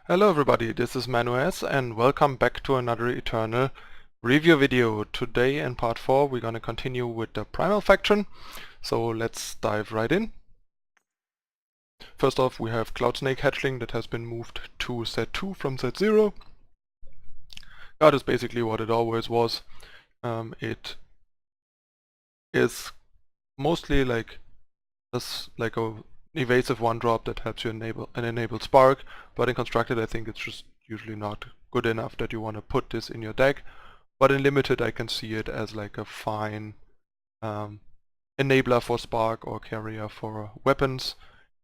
Hello everybody, this is ManuS and welcome back to another Eternal review video. Today in part 4 we're gonna continue with the Primal faction, so let's dive right in. First off, we have Cloud Snake Hatchling that has been moved to set 2 from set 0. That is basically what it always was. It is mostly like a evasive one drop that helps you enable Spark, but in Constructed I think it's just usually not good enough that you want to put this in your deck. But in Limited I can see it as like a fine enabler for Spark or carrier for weapons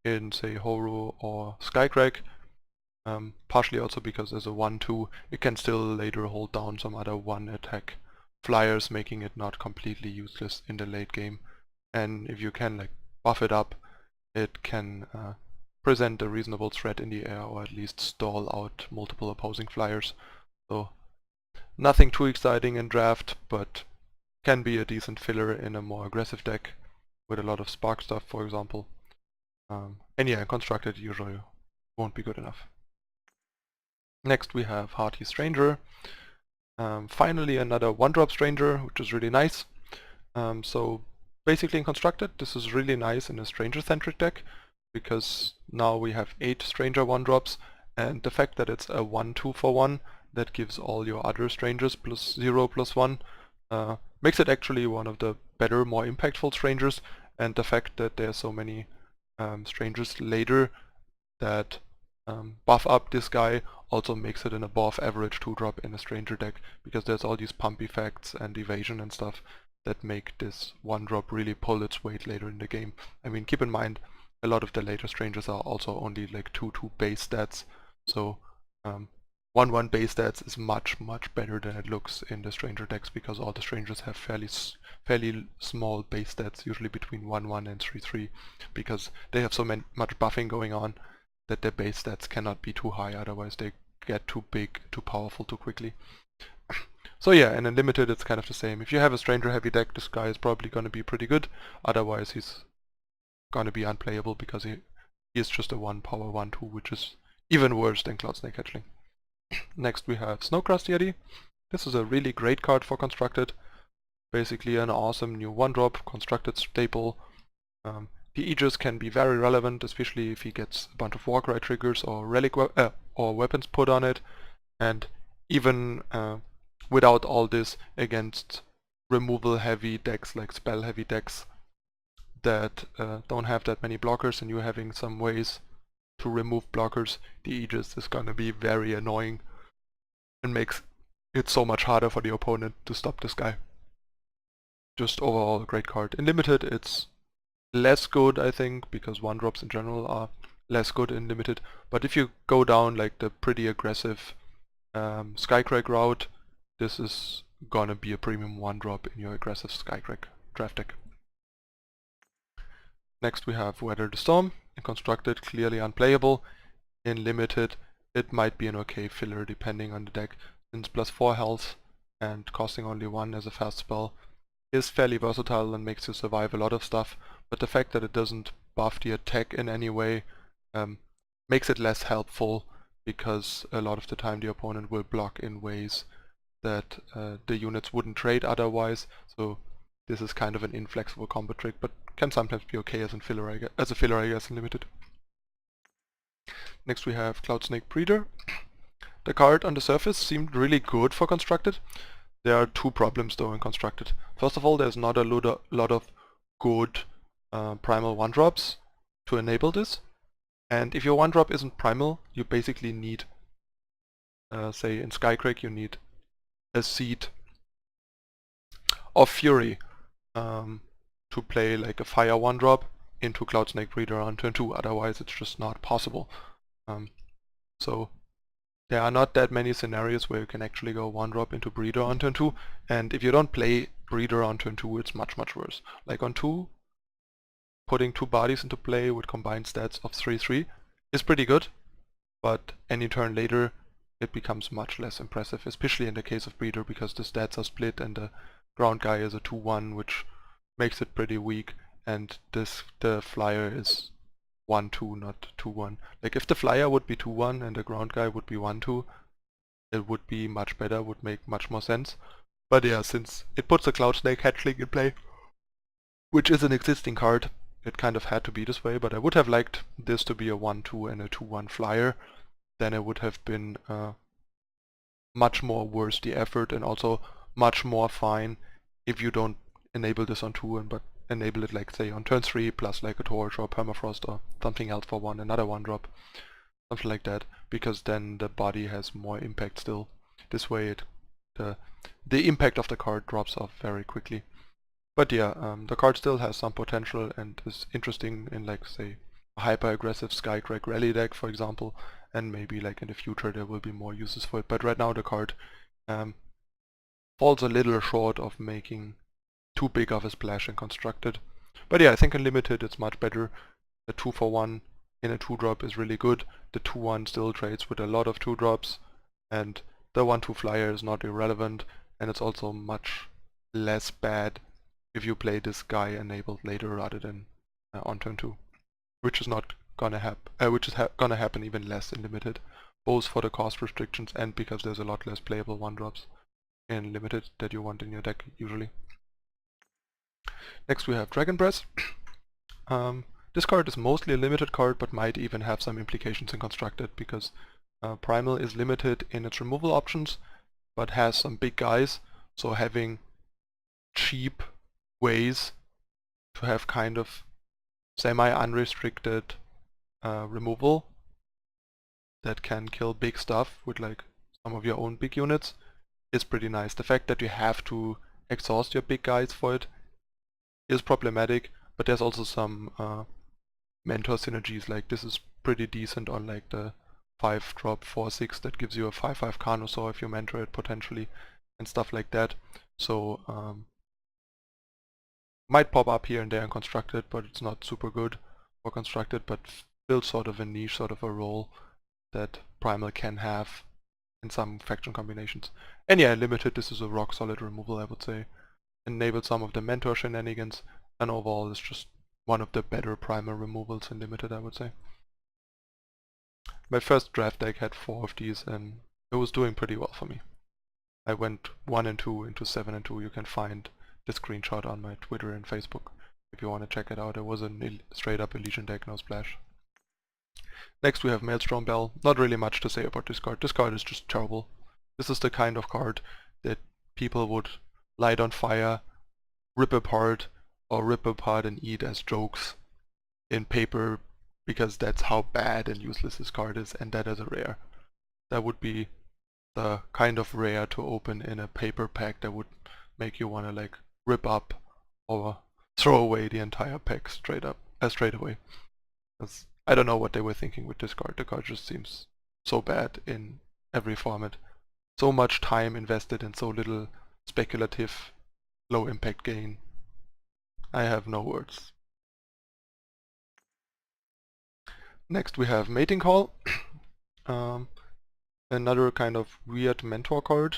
in say Horu or Skycrack. Partially also because as a 1-2 it can still later hold down some other one attack flyers, making it not completely useless in the late game. And if you can like buff it up, it can present a reasonable threat in the air, or at least stall out multiple opposing flyers. So nothing too exciting in draft, but can be a decent filler in a more aggressive deck with a lot of Spark stuff, for example. And yeah, Constructed usually won't be good enough. Next we have Hearty Stranger. Finally another one-drop Stranger, which is really nice. So basically in Constructed this is really nice in a Stranger-centric deck, because now we have 8 Stranger 1-drops, and the fact that it's a 1-2 for 1 that gives all your other Strangers +0/+1 makes it actually one of the better, more impactful Strangers, and the fact that there are so many Strangers later that buff up this guy also makes it an above average 2-drop in a Stranger deck, because there's all these pump effects and evasion and stuff that make this 1-drop really pull its weight later in the game. I mean, keep in mind, a lot of the later Strangers are also only like 2-2 base stats, so 1-1 base stats is much much better than it looks in the Stranger decks, because all the Strangers have fairly small base stats, usually between 1-1 and 3-3, because they have so much buffing going on that their base stats cannot be too high, otherwise they get too big, too powerful too quickly. So yeah, and in Limited it's kind of the same. If you have a Stranger heavy deck, this guy is probably going to be pretty good, otherwise he's going to be unplayable, because he is just a 1-power 1-2, which is even worse than Cloud Snake Hatchling. Next we have Snowcrust Yeti. This is a really great card for Constructed. Basically an awesome new 1-drop Constructed staple. The Aegis can be very relevant, especially if he gets a bunch of Warcry triggers or relic or weapons put on it, and even without all this, against removal heavy decks like spell heavy decks that don't have that many blockers, and you having some ways to remove blockers, the Aegis is gonna be very annoying and makes it so much harder for the opponent to stop this guy. Just overall a great card. In Limited it's less good, I think, because 1-drops in general are less good in Limited, but if you go down like the pretty aggressive Skycrack route, this is gonna be a premium 1-drop in your aggressive Skycrack draft deck. Next we have Weather the Storm. In Constructed, clearly unplayable. In Limited it might be an okay filler depending on the deck, since +4 health and costing only 1 as a fast spell is fairly versatile and makes you survive a lot of stuff, but the fact that it doesn't buff the attack in any way makes it less helpful, because a lot of the time the opponent will block in ways that the units wouldn't trade otherwise, so this is kind of an inflexible combo trick, but can sometimes be okay as a filler, I guess, in Limited. Next we have Cloud Snake Breeder. The card on the surface seemed really good for Constructed. There are 2 problems though in Constructed. First of all, there's not a lot of good Primal 1-drops to enable this, and if your 1-drop isn't Primal, you basically need, say in Skycrack, you need a Seed of Fury to play like a Fire 1-drop into Cloud Snake Breeder on turn 2, otherwise it's just not possible. So there are not that many scenarios where you can actually go 1-drop into Breeder on turn 2, and if you don't play Breeder on turn 2, it's much worse. Like on 2, putting 2 bodies into play with combined stats of 3-3 is pretty good, but any turn later it becomes much less impressive, especially in the case of Breeder, because the stats are split and the ground guy is a 2-1, which makes it pretty weak, and the flyer is 1-2, not 2-1. Like if the flyer would be 2-1 and the ground guy would be 1-2, it would be much better, would make much more sense. But yeah, since it puts a Cloud Snake Hatchling in play, which is an existing card, it kind of had to be this way, but I would have liked this to be a 1-2 and a 2-1 flyer. Then it would have been much more worth the effort, and also much more fine if you don't enable this on 2 but enable it like say on turn 3 plus like a torch or permafrost or something else for another 1-drop. Something like that, because then the body has more impact still. This way the impact of the card drops off very quickly. But yeah, the card still has some potential and is interesting in like say a hyper-aggressive Skycrack rally deck, for example, and maybe like in the future there will be more uses for it. But right now the card falls a little short of making too big of a splash in Constructed. But yeah, I think in Limited it's much better. The 2-for-1 in a 2-drop is really good. The 2-1 still trades with a lot of 2-drops, and the 1-2 flyer is not irrelevant, and it's also much less bad if you play this guy enabled later rather than on turn 2, which is not gonna gonna happen even less in Limited, both for the cost restrictions and because there's a lot less playable 1-drops in Limited that you want in your deck usually. Next we have Dragon Breath. This card is mostly a limited card, but might even have some implications in Constructed, because Primal is limited in its removal options, but has some big guys, so having cheap ways to have kind of semi-unrestricted removal that can kill big stuff with like some of your own big units is pretty nice. The fact that you have to exhaust your big guys for it is problematic, but there's also some mentor synergies. Like this is pretty decent on like the 5-drop 4-6 that gives you a 5-5 Carnosaur if you mentor it potentially and stuff like that. So might pop up here and there in Constructed, but it's not super good for Constructed, but still sort of a niche, sort of a role that Primal can have in some faction combinations. And yeah, Limited, this is a rock solid removal, I would say. Enabled some of the mentor shenanigans, and overall it's just one of the better Primal removals in Limited, I would say. My first draft deck had 4 of these and it was doing pretty well for me. I went 1 and 2 into 7 and 2. You can find the screenshot on my Twitter and Facebook if you want to check it out. It was a straight up Elysian deck, no splash. Next we have Maelstrom Bell. Not really much to say about this card. This card is just terrible. This is the kind of card that people would light on fire, rip apart and eat as jokes in paper, because that's how bad and useless this card is, and that is a rare. That would be the kind of rare to open in a paper pack that would make you want to like rip up or throw away the entire pack straight away. I don't know what they were thinking with this card. The card just seems so bad in every format. So much time invested in so little speculative, low impact gain. I have no words. Next we have Mating Call. Another kind of weird mentor card.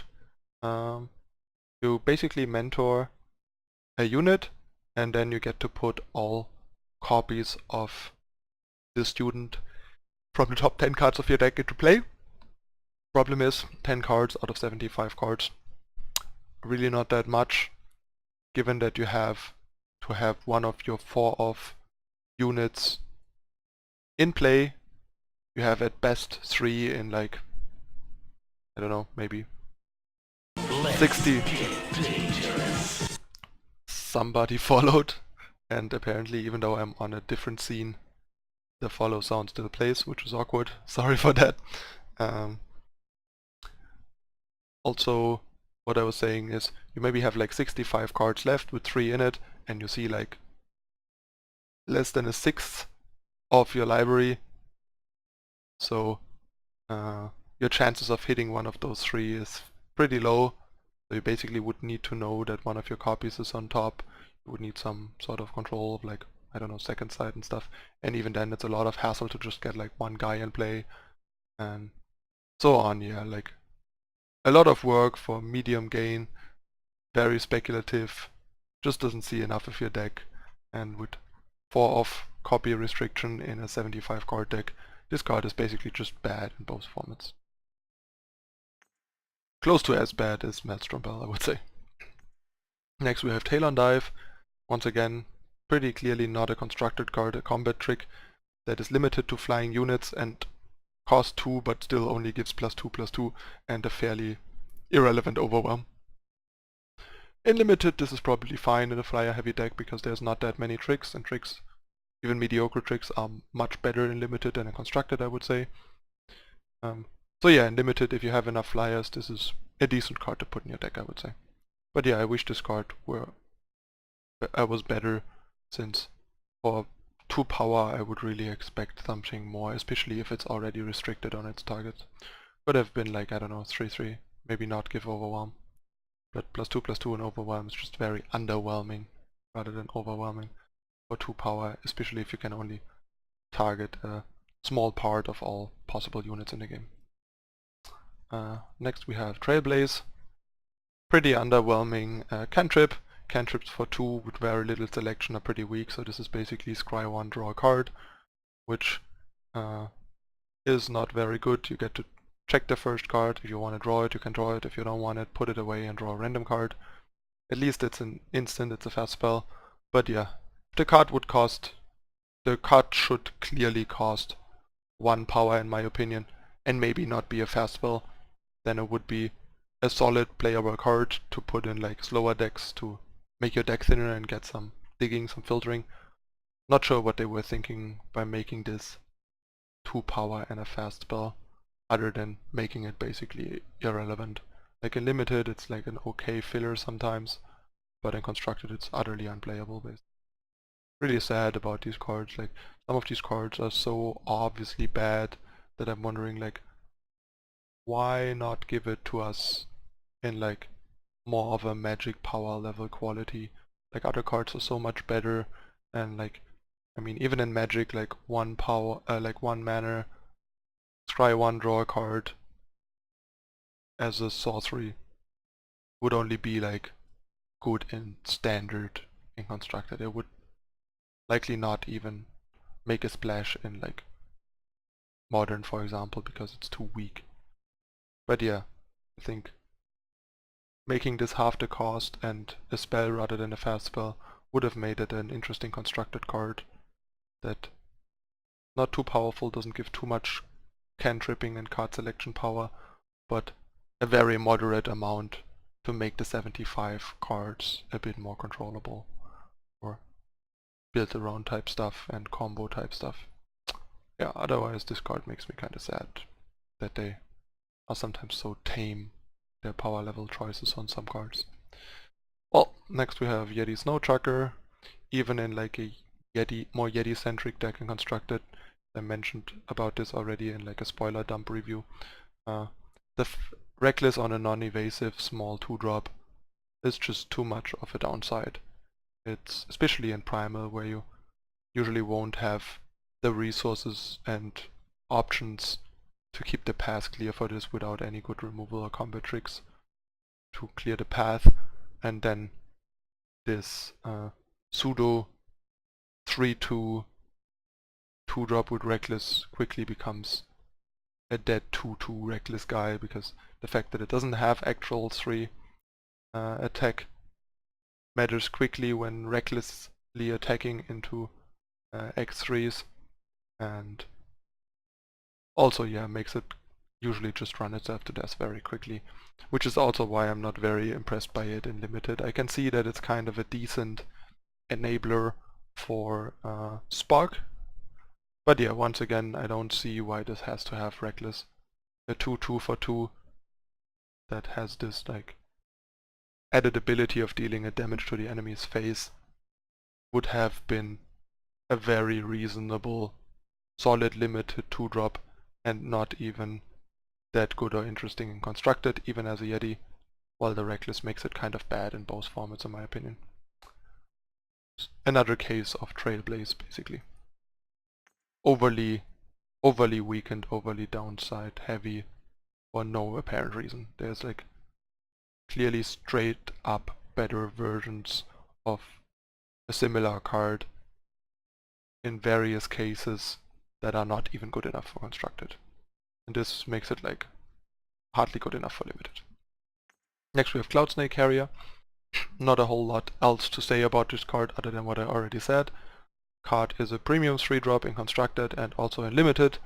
You basically mentor a unit and then you get to put all copies of the student from the top 10 cards of your deck into play. Problem is 10 cards out of 75 cards. Really not that much, given that you have to have one of your 4 of units in play. You have at best 3 in like, I don't know, maybe 60. Somebody followed, and apparently even though I'm on a different scene, the follow sound still plays, which is awkward. Sorry for that. Also, what I was saying is you maybe have like 65 cards left with 3 in it, and you see like less than a sixth of your library. So your chances of hitting one of those 3 is pretty low. So you basically would need to know that one of your copies is on top. You would need some sort of control of like, I don't know, second sight and stuff. And even then it's a lot of hassle to just get like one guy in play and so on. Yeah, like a lot of work for medium gain, very speculative, just doesn't see enough of your deck. And with 4 of copy restriction in a 75 card deck, this card is basically just bad in both formats. Close to as bad as Maelstrom Bell, I would say. Next we have Talon Dive. Once again, pretty clearly not a constructed card, a combat trick that is limited to flying units and costs 2 but still only gives +2/+2 and a fairly irrelevant overwhelm. In limited this is probably fine in a flyer heavy deck because there's not that many tricks, and tricks, even mediocre tricks, are much better in limited than in constructed, I would say. So yeah, in limited, if you have enough flyers, this is a decent card to put in your deck, I would say. But yeah, I wish this card was better, since for 2 power I would really expect something more, especially if it's already restricted on its targets. Could have been like, I don't know, 3/3, maybe not give overwhelm. But +2/+2 and overwhelm is just very underwhelming rather than overwhelming for 2 power, especially if you can only target a small part of all possible units in the game. Next we have Trailblaze. Pretty underwhelming cantrip. Cantrips for 2 with very little selection are pretty weak, so this is basically scry 1, draw a card, which is not very good. You get to check the first card. If you want to draw it, you can draw it. If you don't want it, put it away and draw a random card. At least it's an instant, it's a fast spell. But yeah, the card should clearly cost 1 power in my opinion, and maybe not be a fast spell. Then it would be a solid playable card to put in like slower decks to make your deck thinner and get some digging, some filtering. Not sure what they were thinking by making this 2 power and a fast spell, other than making it basically irrelevant. Like in limited it's like an okay filler sometimes, but in constructed it's utterly unplayable basically. Really sad about these cards. Like some of these cards are so obviously bad that I'm wondering like, why not give it to us in like more of a magic power level quality? Like other cards are so much better, and like, I mean, even in magic, like 1 power, like 1 mana, scry 1, draw a card as a sorcery would only be like good in standard in constructed. It would likely not even make a splash in like modern, for example, because it's too weak. But yeah, I think making this half the cost and a spell rather than a fast spell would have made it an interesting constructed card that not too powerful, doesn't give too much cantripping and card selection power, but a very moderate amount to make the 75 cards a bit more controllable, or build around type stuff and combo type stuff. Yeah, otherwise this card makes me kinda sad that they are sometimes so tame, their power level choices on some cards. Well, next we have Yeti Snow Trucker. Even in like a more Yeti centric deck and constructed, I mentioned about this already in like a spoiler dump review. The Reckless on a non-evasive small 2-drop is just too much of a downside. It's especially in Primal, where you usually won't have the resources and options to keep the path clear for this without any good removal or combat tricks to clear the path, and then this pseudo 3/2 2-drop with Reckless quickly becomes a dead 2/2 Reckless guy, because the fact that it doesn't have actual 3 attack matters quickly when recklessly attacking into X3s, and also yeah, makes it usually just run itself to death very quickly, which is also why I'm not very impressed by it in limited. I can see that it's kind of a decent enabler for Spark, but yeah, once again, I don't see why this has to have Reckless. A 2/2 for 2 that has this like added ability of dealing a damage to the enemy's face would have been a very reasonable, solid limited 2-drop, and not even that good or interesting in constructed, even as a Yeti, while the Reckless makes it kind of bad in both formats in my opinion. Another case of Trailblaze, basically. Overly weakened, overly downside heavy for no apparent reason. There's like clearly straight up better versions of a similar card in various cases that are not even good enough for constructed. And this makes it like hardly good enough for limited. Next we have Cloud Snake Carrier. Not a whole lot else to say about this card other than what I already said. Card is a premium 3-drop in constructed and also in limited.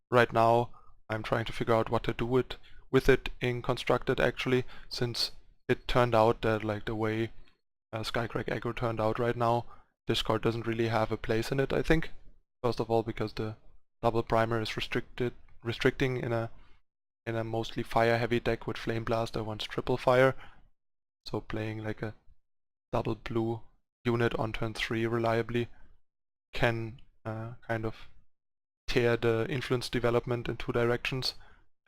Right now I'm trying to figure out what to do with it in constructed actually, since it turned out that like the way Skycrack Aggro turned out right now, this card doesn't really have a place in it, I think. First of all because the double primer is restricting in a mostly fire heavy deck with Flame Blast that wants triple fire. So playing like a double blue unit on turn 3 reliably can kind of tear the influence development in 2 directions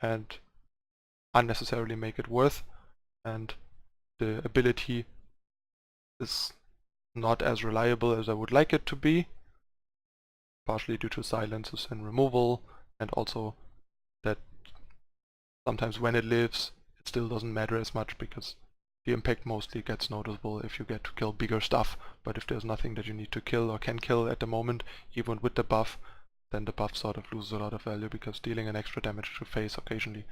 and unnecessarily make it worth, and the ability is not as reliable as I would like it to be, partially due to silences and removal, and also that sometimes when it lives it still doesn't matter as much because the impact mostly gets noticeable if you get to kill bigger stuff, but if there's nothing that you need to kill or can kill at the moment, even with the buff, then the buff sort of loses a lot of value because dealing an extra damage to face occasionally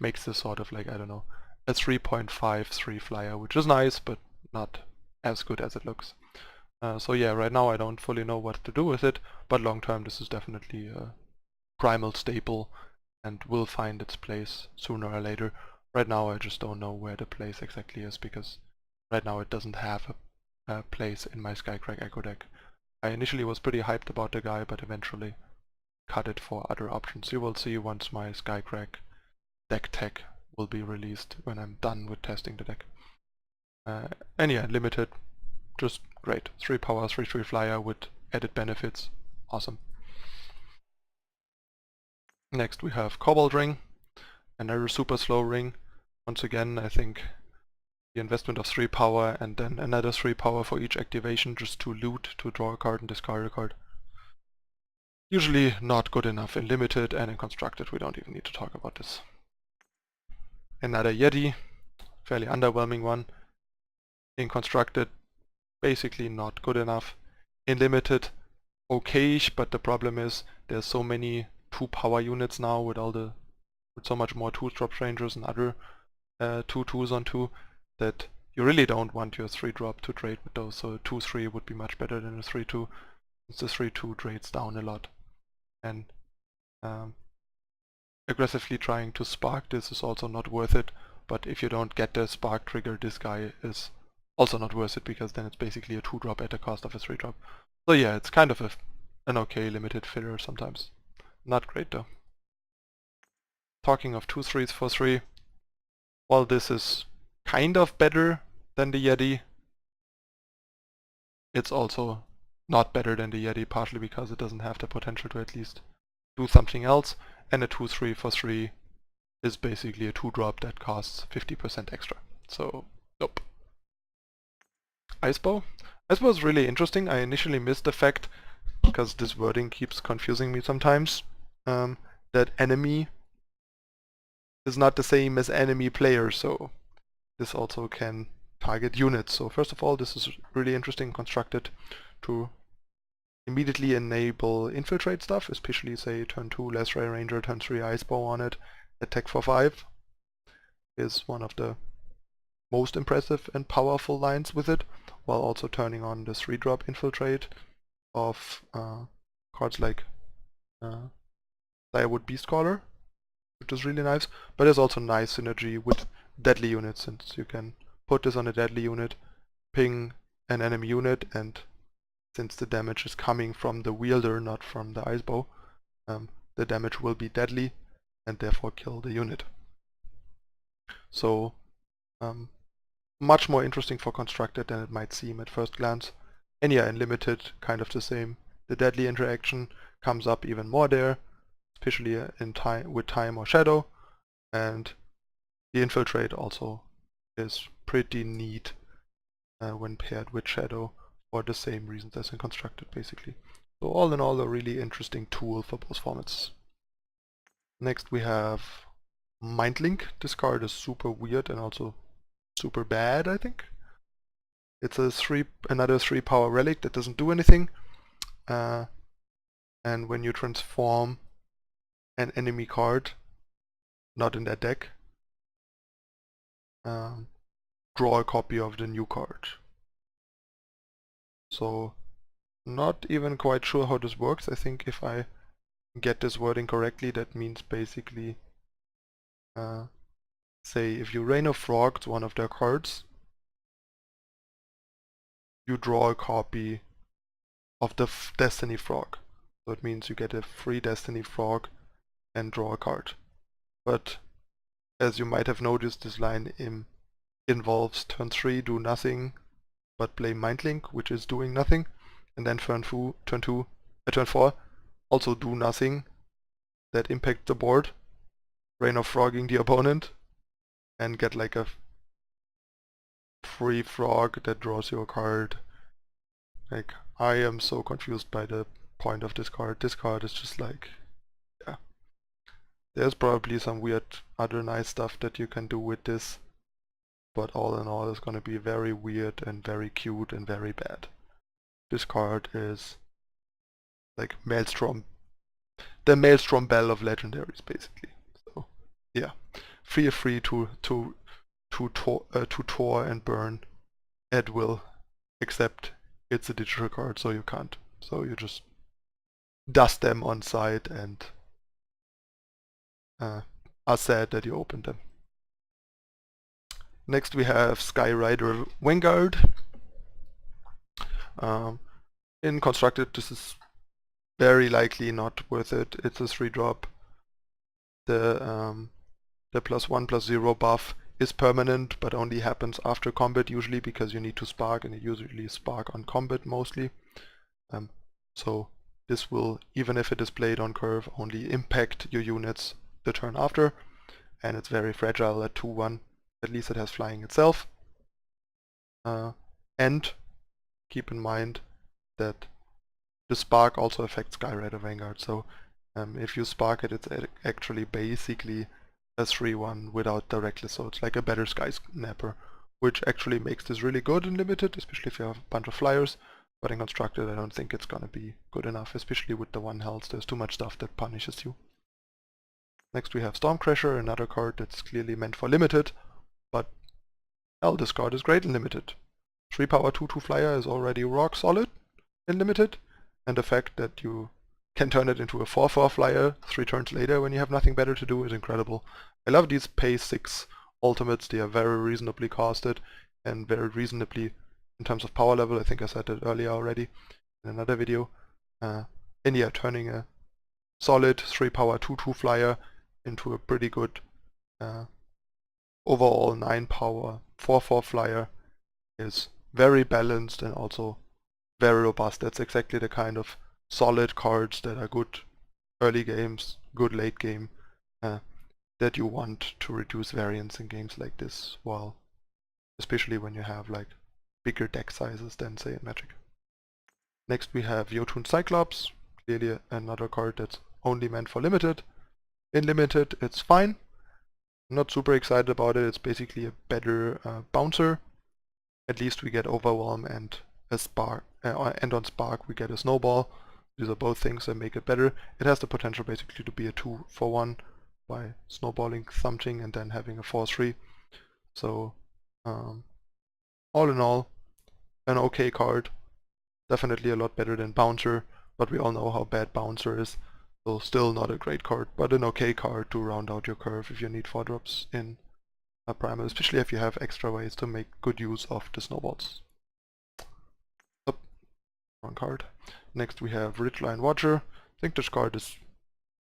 makes this sort of like, I don't know, a 3.5 3 flyer, which is nice, but not as good as it looks. So yeah, right now I don't fully know what to do with it, but long term this is definitely a Primal staple and will find its place sooner or later. Right now I just don't know where the place exactly is, because right now it doesn't have a place in my Skycrack Echo deck. I initially was pretty hyped about the guy, but eventually cut it for other options. You will see once my Skycrack deck tech will be released when I'm done with testing the deck. And yeah, limited, just great. 3 power, 3/3 flyer with added benefits, awesome. Next we have Cobalt Ring, another super slow ring. Once again, I think the investment of 3 power and then another 3 power for each activation just to loot, to draw a card and discard a card. Usually not good enough in limited, and in constructed we don't even need to talk about this. Another Yeti, fairly underwhelming one. In constructed, basically not good enough. In limited, okayish, but the problem is there's so many 2 power units now with so much more 2-drop rangers and other 2/2s on 2 that you really don't want your 3-drop to trade with those. So a 2/3 would be much better than a 3/2, since the 3/2 trades down a lot. And aggressively trying to spark this is also not worth it, but if you don't get the spark trigger, this guy is also not worth it, because then it's basically a 2-drop at the cost of a 3-drop. So yeah, it's kind of an okay limited filler sometimes. Not great though. Talking of 2/3s for 3, while this is kind of better than the Yeti, it's also not better than the Yeti, partially because it doesn't have the potential to at least do something else, and a 2/3 for 3 is basically a 2-drop that costs 50% extra. So, nope. Icebow? Icebow is really interesting. I initially missed the fact, because this wording keeps confusing me sometimes, that enemy is not the same as enemy player, so this also can target units. So first of all, this is really interesting, constructed to immediately enable infiltrate stuff, especially say turn 2 Less Ray Ranger, turn 3 Icebow on it, attack for 5 is one of the most impressive and powerful lines with it, while also turning on the 3-drop infiltrate of cards like Skyward Beastcaller, which is really nice, but there's also nice synergy with deadly units, since you can put this on a deadly unit, ping an enemy unit, and since the damage is coming from the wielder, not from the Icebow, the damage will be deadly and therefore kill the unit. So much more interesting for constructed than it might seem at first glance. And yeah, in limited, kind of the same. The deadly interaction comes up even more there, especially with time or shadow, and the infiltrate also is pretty neat when paired with shadow for the same reasons as in constructed, basically. So all in all, a really interesting tool for both formats. Next we have Mindlink Discard. Is super weird and also super bad, I think. It's another 3 power relic that doesn't do anything. and when you transform an enemy card not in that deck, draw a copy of the new card. So not even quite sure how this works. I think if I get this wording correctly, that means basically say if you Rain of Frogs one of their cards, you draw a copy of the Destiny Frog. So it means you get a free Destiny Frog and draw a card. But as you might have noticed, this line involves turn 3 do nothing but play Mindlink, which is doing nothing, and then turn 4 also do nothing that impacts the board, Rain of Frogging the opponent, and get like a free frog that draws you a card. Like, I am so confused by the point of this card. This card is just like, yeah. There's probably some weird other nice stuff that you can do with this, but all in all it's gonna be very weird and very cute and very bad. This card is like Maelstrom, the Maelstrom Bell of legendaries basically. So yeah, feel free to tore and burn at will, except it's a digital card, so you can't. So you just dust them on site and are sad that you opened them. Next we have Skyrider Vanguard. In Constructed, this is very likely not worth it. It's a 3-drop. The +1/+0 buff is permanent, but only happens after combat usually, because you need to spark, and you usually spark on combat mostly. So this will, even if it is played on curve, only impact your units the turn after, and it's very fragile at 2/1. At least it has flying itself. And keep in mind that the spark also affects Skyrider Vanguard, so if you spark it, it's actually basically a 3/1 without directly, so it's like a better Sky Snapper, which actually makes this really good in Limited, especially if you have a bunch of flyers. But in Constructed I don't think it's gonna be good enough, especially with the 1 health. There's too much stuff that punishes you. Next we have Stormcrasher, another card that's clearly meant for Limited, but hell, this card is great in Limited. 3 power 2/2 flyer is already rock solid in Limited, and the fact that you can turn it into a 4/4 flyer 3 turns later when you have nothing better to do is incredible. I love these pay 6 ultimates. They are very reasonably costed and very reasonably in terms of power level. I think I said that earlier already in another video. And yeah, turning a solid 3 power 2/2 flyer into a pretty good overall 9 power 4/4 flyer is very balanced and also very robust. That's exactly the kind of solid cards that are good early games, good late game, that you want to reduce variance in games like this, while especially when you have like bigger deck sizes than say in Magic. Next we have Jotun Cyclops, clearly another card that's only meant for Limited. In Limited it's fine, I'm not super excited about it. It's basically a better bouncer. At least we get Overwhelm and a Spark, and on Spark we get a Snowball. These are both things that make it better. It has the potential basically to be a 2-for-1 by snowballing something and then having a 4/3. So all in all, an okay card. Definitely a lot better than Bouncer, but we all know how bad Bouncer is. So still not a great card, but an okay card to round out your curve if you need 4-drops in a Primal, especially if you have extra ways to make good use of the snowballs. Wrong card. Next we have Ridgeline Water. I think this card is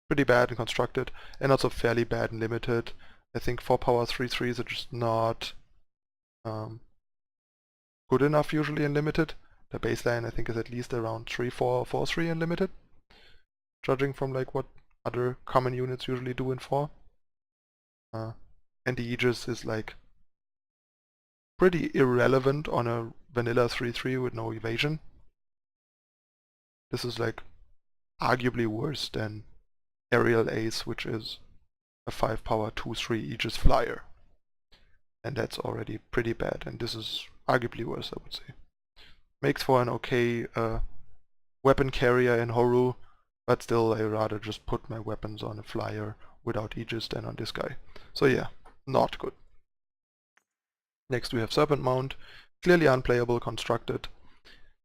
pretty bad in Constructed and also fairly bad in Limited. I think 4 power 3/3s are just not good enough usually in Limited. The baseline I think is at least around 3/4 or 4/3 in Limited, judging from like what other common units usually do in 4. And the Aegis is like pretty irrelevant on a vanilla 3/3 with no evasion. This is like arguably worse than Aerial Ace, which is a 5 power 2/3 Aegis flyer. And that's already pretty bad, and this is arguably worse, I would say. Makes for an okay weapon carrier in Horu, but still I rather just put my weapons on a flyer without Aegis than on this guy. So yeah, not good. Next we have Serpent Mound, clearly unplayable constructed,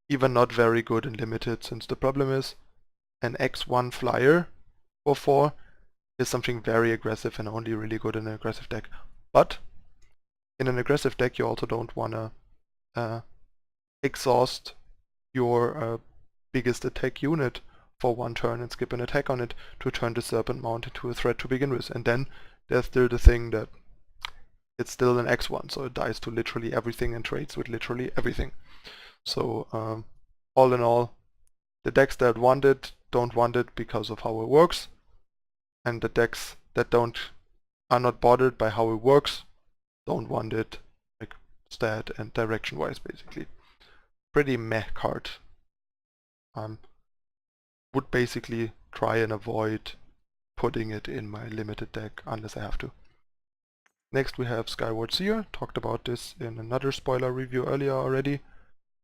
even not very good in limited, since the problem is an X1 flyer for 4 is something very aggressive and only really good in an aggressive deck. But in an aggressive deck you also don't want to exhaust your biggest attack unit for one turn and skip an attack on it to turn the Serpent Mound into a threat to begin with. And then there's still the thing that it's still an X1, so it dies to literally everything and trades with literally everything. So all in all, the decks that want it don't want it because of how it works, and the decks that are not bothered by how it works don't want it, like stat and direction wise basically. Pretty meh card. Would basically try and avoid putting it in my limited deck unless I have to. Next we have Skyward Seer. Talked about this in another spoiler review earlier already.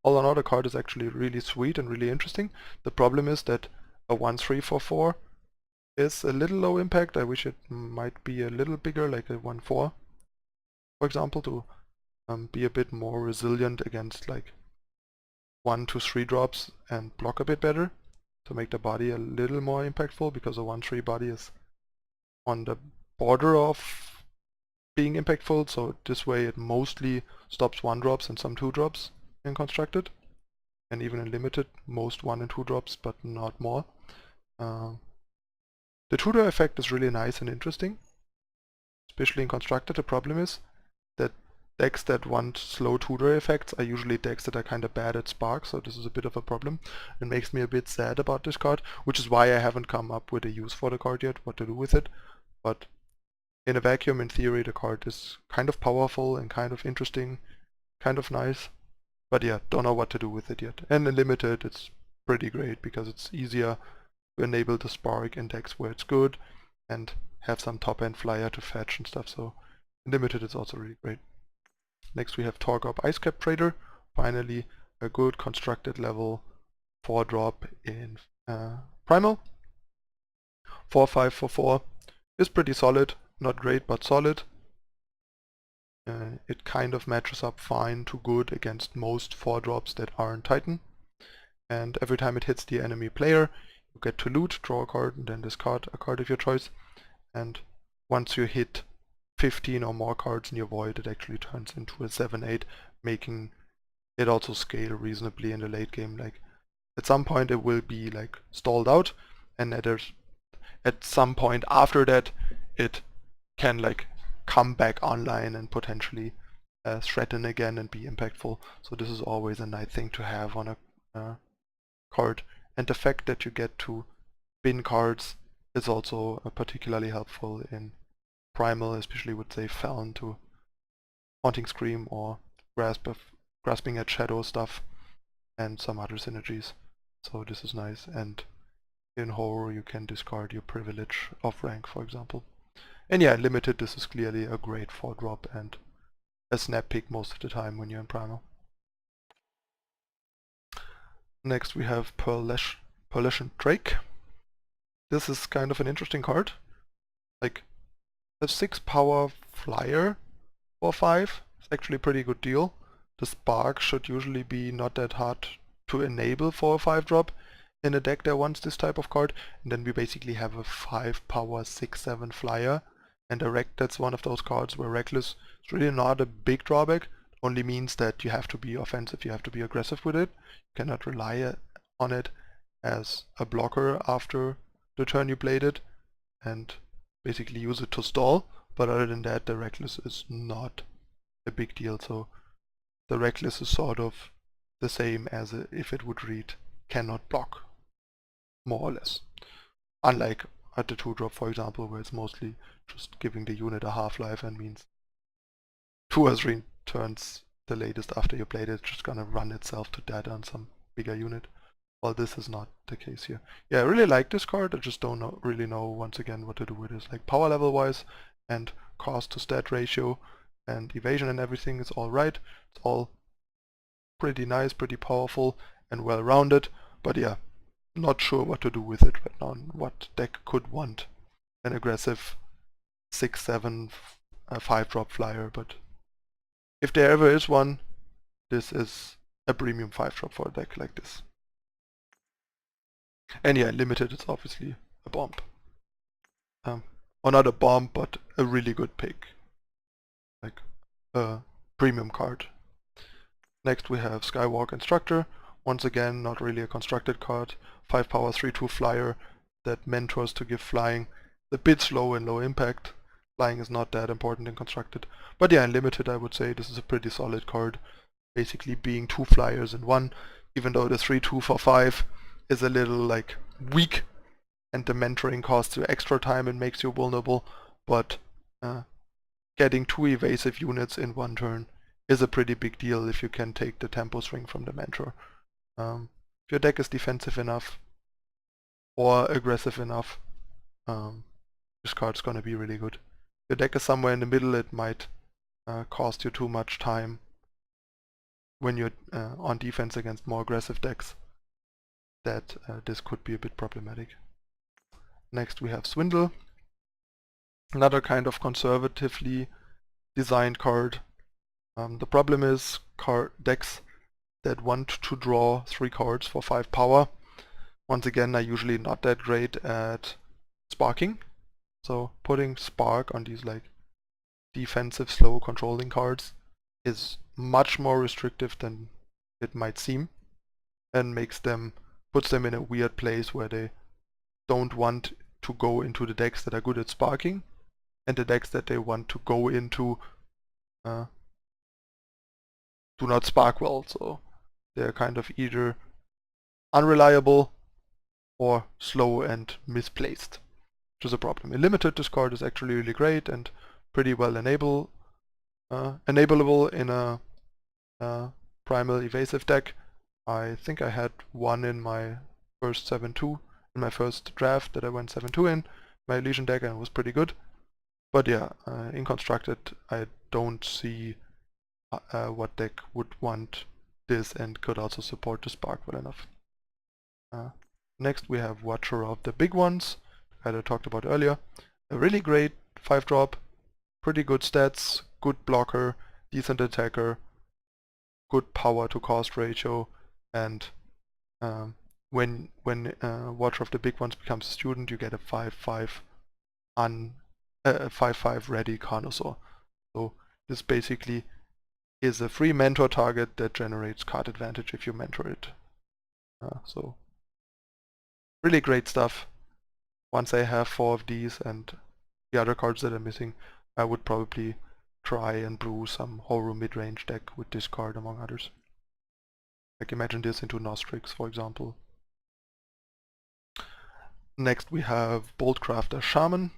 All in all, the card is actually really sweet and really interesting. The problem is that a 1/3 for 4 is a little low impact. I wish it might be a little bigger, like a 1/4, for example, to be a bit more resilient against like 1 to 3 drops and block a bit better, to make the body a little more impactful, because a 1/3 body is on the border of being impactful, so this way it mostly stops 1 drops and some 2 drops in constructed, and even in limited most 1 and 2 drops, but not more. The tutor effect is really nice and interesting, especially in constructed. The problem is that decks that want slow tutor effects are usually decks that are kind of bad at spark, so this is a bit of a problem. It makes me a bit sad about this card, which is why I haven't come up with a use for the card yet, what to do with it. But in a vacuum, in theory, the card is kind of powerful and kind of interesting, kind of nice. But yeah, don't know what to do with it yet. And in limited, it's pretty great because it's easier to enable the spark in decks where it's good and have some top-end flyer to fetch and stuff. So in limited, it's also really great. Next we have Torgop Icecap Trader. Finally, a good constructed level 4-drop in Primal. 4/5 for 4 is pretty solid. Not great, but solid. It kind of matches up fine to good against most 4-drops that aren't Titan. And every time it hits the enemy player, you get to loot, draw a card, and then discard a card of your choice. And once you hit 15 or more cards in your void, it actually turns into a 7/8, making it also scale reasonably in the late game. Like at some point it will be like stalled out, and at some point after that it can like come back online and potentially threaten again and be impactful. So this is always a nice thing to have on a card. And the fact that you get to bin cards is also particularly helpful in Primal, especially with say Felon to Haunting Scream or Grasping at Shadow stuff and some other synergies. So this is nice. And in horror you can discard your privilege of rank, for example. And yeah, limited, this is clearly a great 4-drop and a snap pick most of the time when you're in Primal. Next we have Pearlescent Drake. This is kind of an interesting card. Like a 6 power flyer for 5 is actually a pretty good deal. The spark should usually be not that hard to enable for a 5-drop in a deck that wants this type of card. And then we basically have a 5 power 6/7 flyer. And that's one of those cards where Reckless is really not a big drawback. It only means that you have to be offensive, you have to be aggressive with it. You cannot rely on it as a blocker after the turn you played it and basically use it to stall. But other than that, the Reckless is not a big deal. So the Reckless is sort of the same as if it would read cannot block, more or less. Unlike at the 2-drop, for example, where it's mostly just giving the unit a half-life and means 2 or 3 turns the latest after you played it, it's just gonna run itself to death on some bigger unit. Well, this is not the case here. Yeah, I really like this card, I just don't really know once again what to do with it. Like power level wise and cost to stat ratio and evasion and everything is all right. It's all pretty nice, pretty powerful and well rounded, but yeah, not sure what to do with it right now, and what deck could want an aggressive 6/7 5-drop flyer, but if there ever is one, this is a premium 5-drop for a deck like this. And yeah, limited is obviously a bomb. Or not a bomb, but a really good pick. Like a premium card. Next we have Skywalker Constructor. Once again, not really a constructed card. 5 power, 3/2 flyer that mentors to give flying. A bit slow and low impact. Flying is not that important in constructed. But yeah, in limited I would say this is a pretty solid card. Basically being 2 flyers in 1, even though the 3/2 for 5 is a little like weak and the mentoring costs you extra time and makes you vulnerable, but getting 2 evasive units in 1 turn is a pretty big deal if you can take the tempo swing from the mentor. If your deck is defensive enough or aggressive enough, this card's gonna be really good. If your deck is somewhere in the middle, it might cost you too much time when you're on defense against more aggressive decks, that this could be a bit problematic. Next we have Swindle, another kind of conservatively designed card. The problem is decks that want to draw 3 cards for 5 power, once again, are usually not that great at sparking. So putting spark on these like defensive slow controlling cards is much more restrictive than it might seem, and puts them in a weird place where they don't want to go into the decks that are good at sparking, and the decks that they want to go into do not spark well, so they're kind of either unreliable or slow and misplaced, which is a problem. In limited, this card is actually really great and pretty well enableable in a Primal evasive deck. I think I had one in my first 7/2, in my first draft that I went 7/2 in, my Legion deck, and it was pretty good. But yeah, in constructed, I don't see what deck would want this and could also support the spark well enough. Next we have Watcher of the Big Ones, that I talked about earlier. A really great 5-drop, pretty good stats, good blocker, decent attacker, good power to cost ratio, and when Watcher of the Big Ones becomes a student, you get a 5/5 5/5 ready Carnosaur. So this basically is a free mentor target that generates card advantage if you mentor it. So really great stuff. Once I have 4 of these and the other cards that are missing, I would probably try and brew some horror mid-range deck with this card among others. Like imagine this into Nostrix, for example. Next we have Boltcraft of Salmon.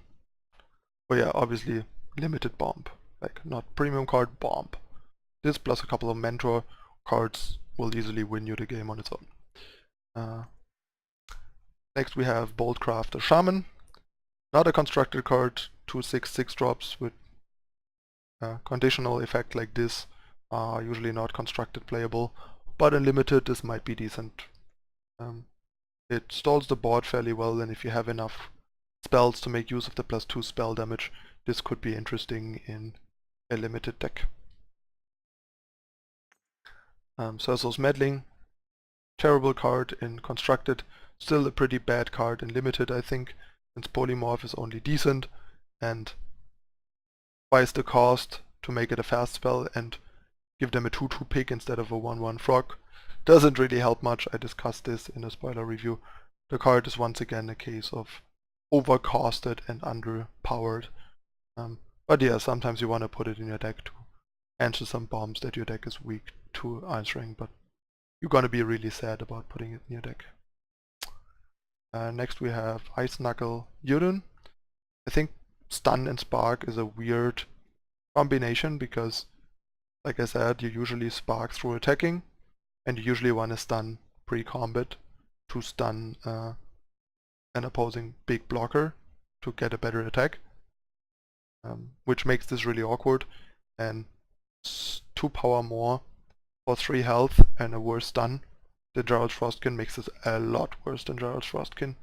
Oh yeah, obviously limited bomb. Like not premium card, bomb. This plus a couple of mentor cards will easily win you the game on its own. Next we have Boltcraft of Salmon. Not a constructed card, 2 6/6 drops with conditional effect like this are usually not constructed playable, but in limited this might be decent. It stalls the board fairly well, and if you have enough spells to make use of the +2 spell damage, this could be interesting in a limited deck. Cerso's Meddling, terrible card in constructed, still a pretty bad card in limited I think, since Polymorph is only decent, and twice the cost to make it a fast spell and give them a 2/2 pick instead of a 1/1 frog doesn't really help much. I discussed this in a spoiler review. The card is once again a case of overcosted and underpowered. But yeah, sometimes you want to put it in your deck to answer some bombs that your deck is weak to answering, but you're gonna be really sad about putting it in your deck. Next we have Snuggle Urine. I think stun and spark is a weird combination because, like I said, you usually spark through attacking, and you usually want to stun pre-combat to stun an opposing big blocker to get a better attack, which makes this really awkward. And 2 power more for 3 health and a worse stun the Gerald's Frostkin makes this a lot worse than Gerald's Frostkin.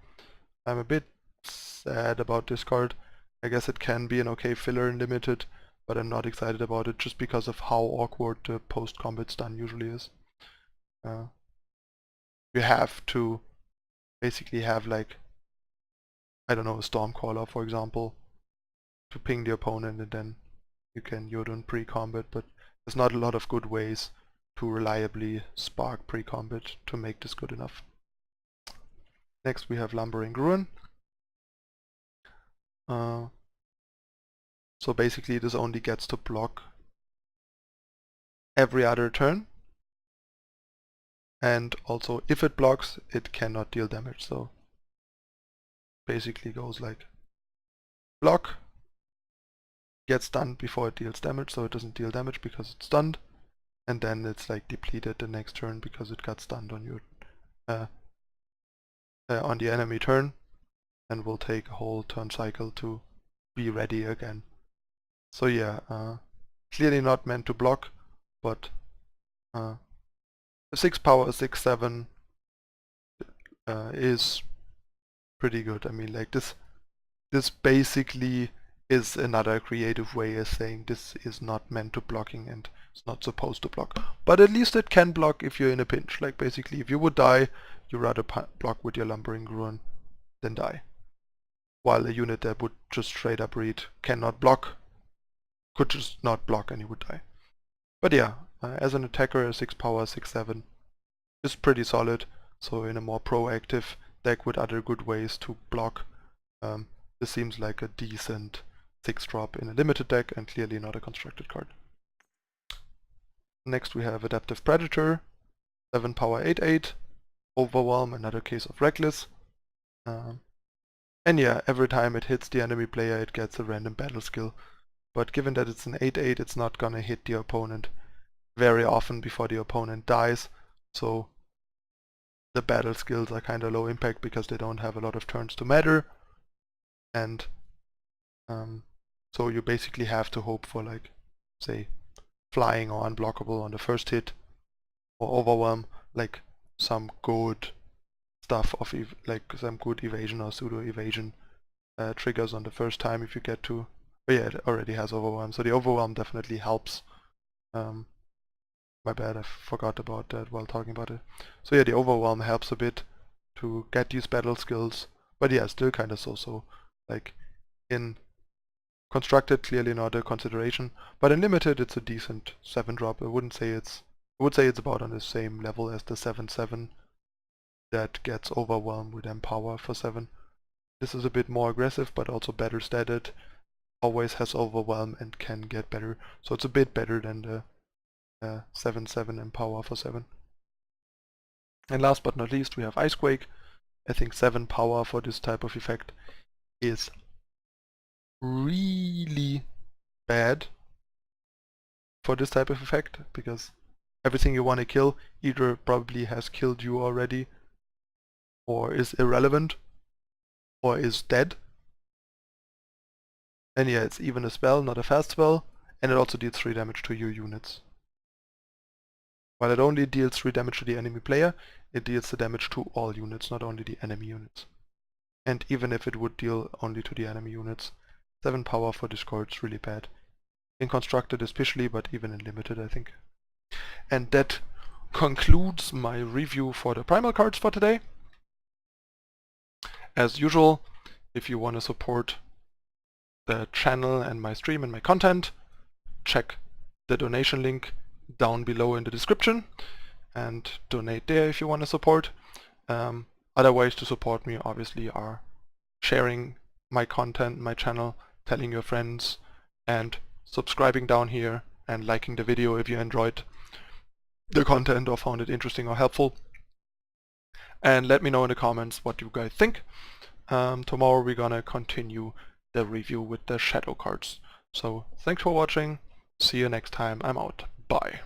I'm a bit sad about this card. I guess it can be an okay filler in Limited, but I'm not excited about it just because of how awkward the post-combat stun usually is. You have to basically have, like, I don't know, a Stormcaller, for example, to ping the opponent, and then you can Yodun pre-combat, but there's not a lot of good ways to reliably spark pre-combat to make this good enough. Next we have Lumbering Ruin. So basically this only gets to block every other turn, and also if it blocks it cannot deal damage, so basically goes like block, gets stunned before it deals damage, so it doesn't deal damage because it's stunned, and then it's like depleted the next turn because it got stunned on your on the enemy turn, and will take a whole turn cycle to be ready again. So yeah, clearly not meant to block, but 6 power, 6/7 is pretty good. I mean, like this basically is another creative way of saying this is not meant to blocking and it's not supposed to block. But at least it can block if you're in a pinch. Like basically if you would die, you rather block with your Lumbering Ruin than die. While a unit that would just straight up read cannot block, could just not block and you would die. But yeah, as an attacker, 6 power, 6/7 is pretty solid. So in a more proactive deck with other good ways to block, this seems like a decent 6-drop in a limited deck and clearly not a constructed card. Next we have Adaptive Predator, 7 power, 8/8, Overwhelm, another case of Reckless. And yeah, every time it hits the enemy player it gets a random battle skill. But given that it's an 8/8, it's not gonna hit the opponent very often before the opponent dies, so the battle skills are kinda low impact because they don't have a lot of turns to matter. And so you basically have to hope for, like, say, flying or unblockable on the first hit, or Overwhelm, like some good stuff of like some good evasion or pseudo evasion triggers on the first time if you get to. Oh yeah, it already has Overwhelm, so the Overwhelm definitely helps. My bad, I forgot about that while talking about it. So yeah, the Overwhelm helps a bit to get these battle skills, but yeah, still kinda so-so. Like, in constructed, clearly not a consideration, but in limited it's a decent 7-drop. I would say it's about on the same level as the 7/7 that gets Overwhelm with Empower for 7. This is a bit more aggressive, but also better statted. Always has Overwhelm and can get better, so it's a bit better than the 7/7 Empower for 7. And last but not least we have Icequake. I think 7 power for this type of effect is really bad for this type of effect, because everything you want to kill either probably has killed you already, or is irrelevant, or is dead. And yeah, it's even a spell, not a fast spell, and it also deals 3 damage to your units. While it only deals 3 damage to the enemy player, it deals the damage to all units, not only the enemy units. And even if it would deal only to the enemy units, 7 power for this card is really bad. In constructed especially, but even in limited I think. And that concludes my review for the Primal cards for today. As usual, if you want to support the channel and my stream and my content, check the donation link down below in the description and donate there if you want to support. Other ways to support me obviously are sharing my content, my channel, telling your friends, and subscribing down here and liking the video if you enjoyed the content or found it interesting or helpful. And let me know in the comments what you guys think. Tomorrow we're gonna continue the review with the shadow cards. So thanks for watching, see you next time, I'm out, bye.